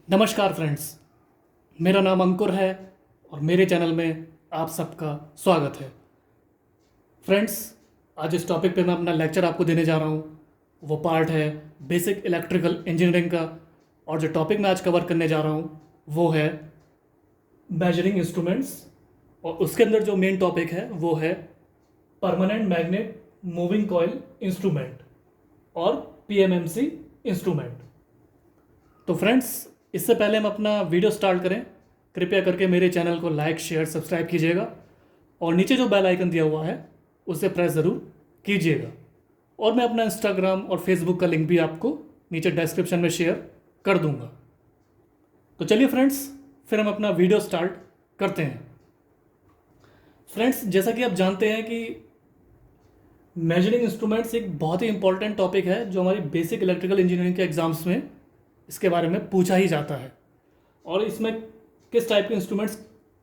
नमस्कार फ्रेंड्स। मेरा नाम अंकुर है और मेरे चैनल में आप सबका स्वागत है। फ्रेंड्स, आज इस टॉपिक पे मैं अपना लेक्चर आपको देने जा रहा हूँ। वो पार्ट है बेसिक इलेक्ट्रिकल इंजीनियरिंग का। और जो टॉपिक मैं आज कवर करने जा रहा हूँ वो है मेजरिंग इंस्ट्रूमेंट्स। और उसके अंदर जो मेन टॉपिक है वो है permanent magnet moving coil instrument और पीएमएमसी इंस्ट्रूमेंट। तो फ्रेंड्स, इससे पहले हम अपना वीडियो स्टार्ट करें, कृपया करके मेरे चैनल को लाइक शेयर सब्सक्राइब कीजिएगा और नीचे जो बेल आइकन दिया हुआ है उसे प्रेस ज़रूर कीजिएगा। और मैं अपना इंस्टाग्राम और फेसबुक का लिंक भी आपको नीचे डिस्क्रिप्शन में शेयर कर दूंगा। तो चलिए फ्रेंड्स, फिर हम अपना वीडियो स्टार्ट करते हैं। फ्रेंड्स, जैसा कि आप जानते हैं कि मेजरिंग इंस्ट्रूमेंट्स एक बहुत ही इंपॉर्टेंट टॉपिक है जो हमारी बेसिक इलेक्ट्रिकल इंजीनियरिंग के एग्जाम्स में इसके बारे में पूछा ही जाता है। और इसमें किस टाइप के इंस्ट्रूमेंट्स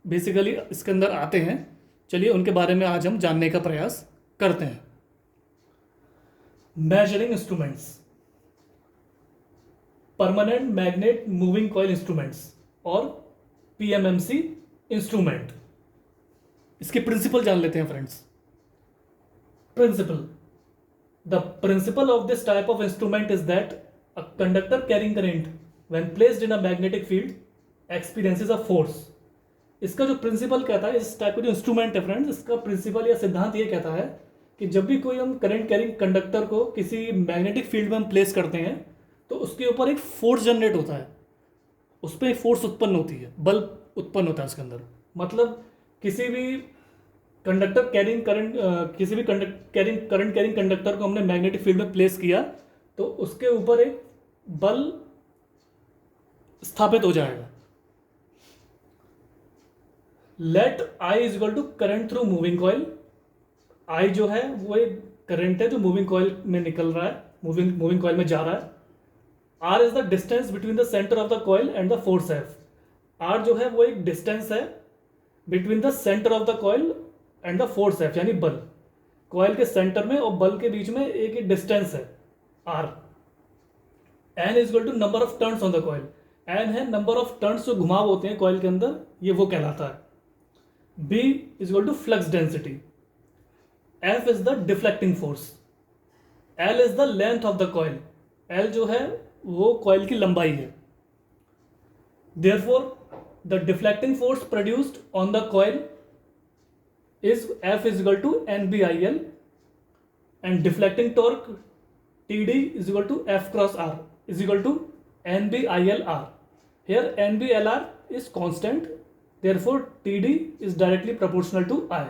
बेसिकली इसके अंदर आते हैं, चलिए उनके बारे में आज हम जानने का प्रयास करते हैं। Measuring instruments, permanent magnet moving coil instruments और पीएमएमसी इंस्ट्रूमेंट। इसके प्रिंसिपल जान लेते हैं friends. Principle: the principle of this type of instrument is that a conductor carrying current when placed in a magnetic field experiences a force। इसका जो principal कहता है, इस टाइप का जो इंस्ट्रूमेंट है फ्रेंड्स, इसका प्रिंसिपल या सिद्धांत ये कहता है कि जब भी कोई हम करंट कैरिंग कंडक्टर को किसी मैग्नेटिक फील्ड में हम प्लेस करते हैं तो उसके ऊपर एक फोर्स जनरेट होता है, उस पर एक फोर्स उत्पन्न होती है, बल उत्पन्न होता है उसके अंदर। मतलब किसी भी कंडक्टर कैरिंग करंट किसी भी करंट कैरिंग कंडक्टर को हमने मैग्नेटिक फील्ड में प्लेस किया तो उसके ऊपर एक बल स्थापित हो जाएगा। Let I is equal to current through moving coil. I जो है वो एक करंट है जो मूविंग कॉइल में निकल रहा है, मूविंग कॉइल में जा रहा है। R is the distance between the centre of the coil and the force F. R जो है वो एक डिस्टेंस है between the centre of the coil and the force F, यानी बल। कॉइल के सेंटर में और बल के बीच में एक डिस्टेंस है R. N is equal to number of turns on the coil. N है नंबर ऑफ टर्न्स जो घुमाव होते हैं कॉइल के अंदर, ये वो कहलाता है। B is equal to flux density. F is the deflecting force. L is the length of the coil. L जो है वो कॉइल की लंबाई है। Therefore the deflecting force produced on the coil is F is equal to N B I L and deflecting torque TD is equal to F cross R is equal to NBILR. Here NBLR is constant, therefore TD is directly proportional to I.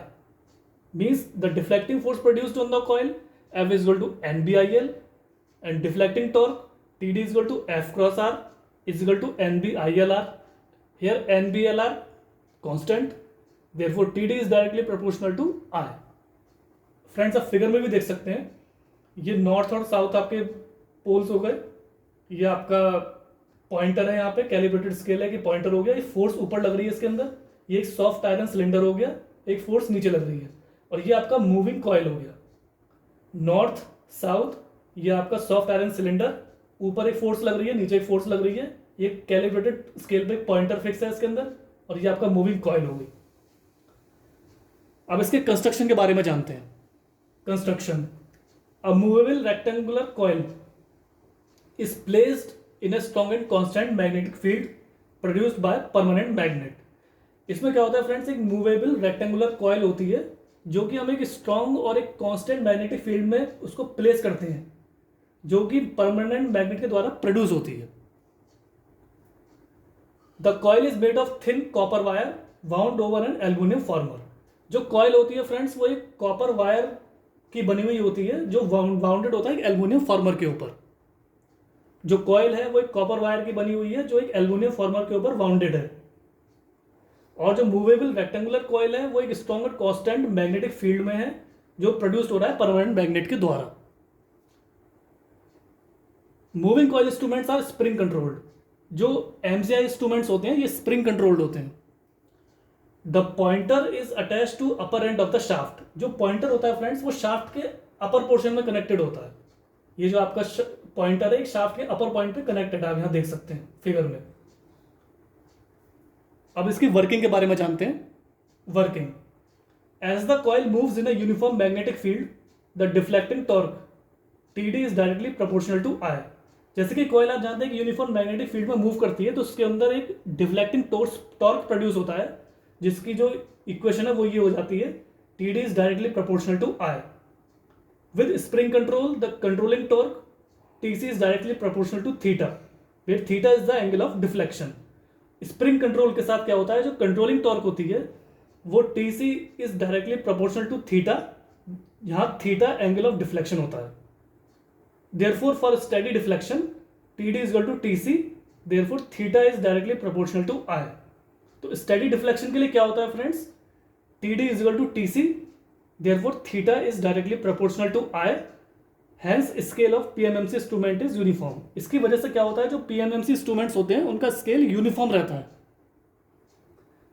Means the deflecting force produced on the coil F is equal to NBIL and deflecting torque TD is equal to F cross R is equal to NBILR. Here NBLR constant, therefore TD is directly proportional to I. Friends, आप figure में भी देख सकते हैं, ये north और south आपके poles हो गए। ये आपका पॉइंटर है, यहाँ पे कैलिब्रेटेड स्केल है कि पॉइंटर हो गया। ये फोर्स ऊपर लग रही है इसके अंदर, ये एक सॉफ्ट आयरन सिलेंडर हो गया, एक फोर्स नीचे लग रही है। और ये आपका मूविंग कॉइल हो गया। नॉर्थ साउथ, ये आपका सॉफ्ट आयरन सिलेंडर, ऊपर एक फोर्स लग रही है, नीचे एक फोर्स लग रही है। ये कैलिब्रेटेड स्केल पे पॉइंटर फिक्स है इसके अंदर, और ये आपका मूविंग कॉइल हो गई। अब इसके कंस्ट्रक्शन के बारे में जानते हैं। Construction: A movable rectangular coil is placed in a strong and constant magnetic field produced by permanent magnet। इसमें क्या होता है फ्रेंड्स, एक मूवेबल रेक्टेंगुलर कॉइल होती है जो कि हम एक स्ट्रॉन्ग और एक कांस्टेंट मैग्नेटिक फील्ड में उसको प्लेस करते हैं, जो कि परमानेंट मैग्नेट के द्वारा प्रोड्यूस होती है। The coil is made of thin copper wire wound over an aluminium former. जो कॉइल होती है फ्रेंड्स, वो एक कॉपर वायर की बनी हुई होती है जो वाउंडेड होता है एल्युमिनियम फॉर्मर के ऊपर। जो कॉइल है वो एक कॉपर वायर की बनी हुई है जो एक एल्युमिनियम फॉर्मर के ऊपर वाउंडेड है। और जो मूवेबल रेक्टेंगुलर कॉइल है वो एक स्ट्रॉन्ग और कांस्टेंट मैग्नेटिक फील्ड में है जो प्रोड्यूस हो रहा है परमानेंट मैग्नेट के द्वारा। Moving coil instruments are spring controlled. जो एमसीआई इंस्ट्रूमेंट्स होते हैं ये स्प्रिंग कंट्रोल्ड होते हैं। The pointer is attach to upper end of the shaft. जो पॉइंटर होता है फ्रेंड्स, वो शाफ्ट के अपर पोर्शन में कनेक्टेड होता है। ये जो आपका पॉइंटर है एक शाफ्ट के अपर पॉइंट पे कनेक्टेड है, आप यहाँ देख सकते हैं फिगर में। अब इसकी वर्किंग के बारे में जानते हैं। Working, as the coil moves in a uniform magnetic field the deflecting torque T D is directly proportional to I. जैसे कि कॉइल आप जानते हैं कि यूनिफॉर्म मैग्नेटिक फील्ड में मूव करती है तो उसके अंदर एक डिफ्लेक्टिंग टॉर्क प्रोड्यूस होता है, जिसकी जो इक्वेशन है वो ये हो जाती है, T D is directly proportional to I. With spring control the controlling torque T C is directly proportional to theta, where theta is the angle of deflection. Spring control के साथ क्या होता है, जो कंट्रोलिंग टॉर्क होती है वो T C is directly proportional to theta, यहाँ थीटा एंगल ऑफ डिफ्लेक्शन होता है। Therefore, for steady deflection, TD is equal to TC. Therefore, theta is directly proportional to I. तो steady deflection के लिए क्या होता है friends, TD is equal to TC. Therefore, theta is directly proportional to I. Hence, scale of PMMC instrument is uniform. इसकी वजह से क्या होता है, जो PMMC instruments होते हैं उनका स्केल यूनिफॉर्म रहता है।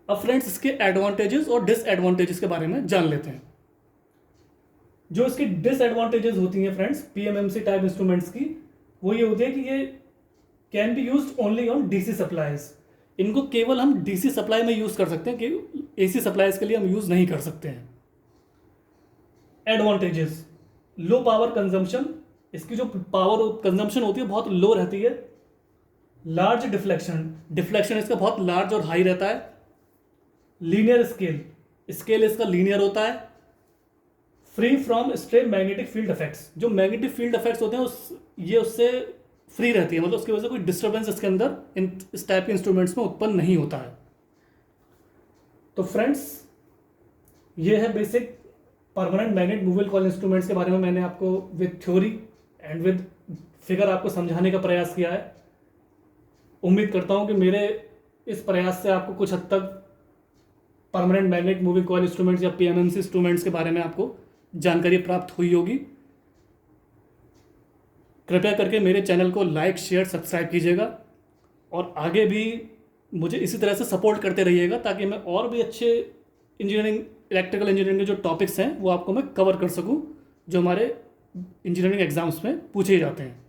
अब फ्रेंड्स इसके एडवांटेजेस और डिसएडवांटेजेस के बारे में जान लेते हैं। जो इसकी डिसएडवांटेजेस होती हैं फ्रेंड्स पीएमएमसी टाइप इंस्ट्रूमेंट्स की, वो ये होती है कि ये can be used only on DC supplies. इनको केवल हम डीसी सप्लाई में यूज कर सकते हैं, कि एसी सप्लाईज के लिए हम यूज नहीं कर सकते हैं। एडवांटेजेस, लो पावर कंजम्पशन, इसकी जो पावर कंजम्पशन होती है बहुत लो रहती है। लार्ज डिफ्लेक्शन, डिफ्लेक्शन इसका बहुत लार्ज और हाई रहता है। लीनियर स्केल, स्केल इसका लीनियर होता है। Free from stray magnetic field effects, जो मैग्नेटिक फील्ड इफेक्ट्स होते हैं ये उससे फ्री रहती है, मतलब उसकी वजह से कोई डिस्टर्बेंस इसके अंदर इस टाइप के इंस्ट्रूमेंट्स में उत्पन्न नहीं होता है। तो फ्रेंड्स ये है basic permanent magnet movable coil instruments के बारे में मैंने आपको with theory and with figure आपको समझाने का प्रयास किया है। उम्मीद करता हूँ कि मेरे इस प्रयास से आपको कुछ हद तक permanent magnet moving coil instruments या पीएमएमसी इंस्ट्रूमेंट्स के बारे में आपको जानकारी प्राप्त हुई होगी। कृपया करके मेरे चैनल को लाइक शेयर सब्सक्राइब कीजिएगा और आगे भी मुझे इसी तरह से सपोर्ट करते रहिएगा, ताकि मैं और भी अच्छे इंजीनियरिंग इलेक्ट्रिकल इंजीनियरिंग के जो टॉपिक्स हैं वो आपको मैं कवर कर सकूं, जो हमारे इंजीनियरिंग एग्जाम्स में पूछे जाते हैं।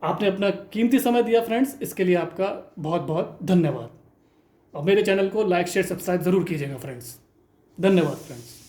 आपने अपना कीमती समय दिया फ्रेंड्स, इसके लिए आपका बहुत बहुत धन्यवाद। और मेरे चैनल को लाइक शेयर सब्सक्राइब ज़रूर कीजिएगा फ्रेंड्स। धन्यवाद फ्रेंड्स।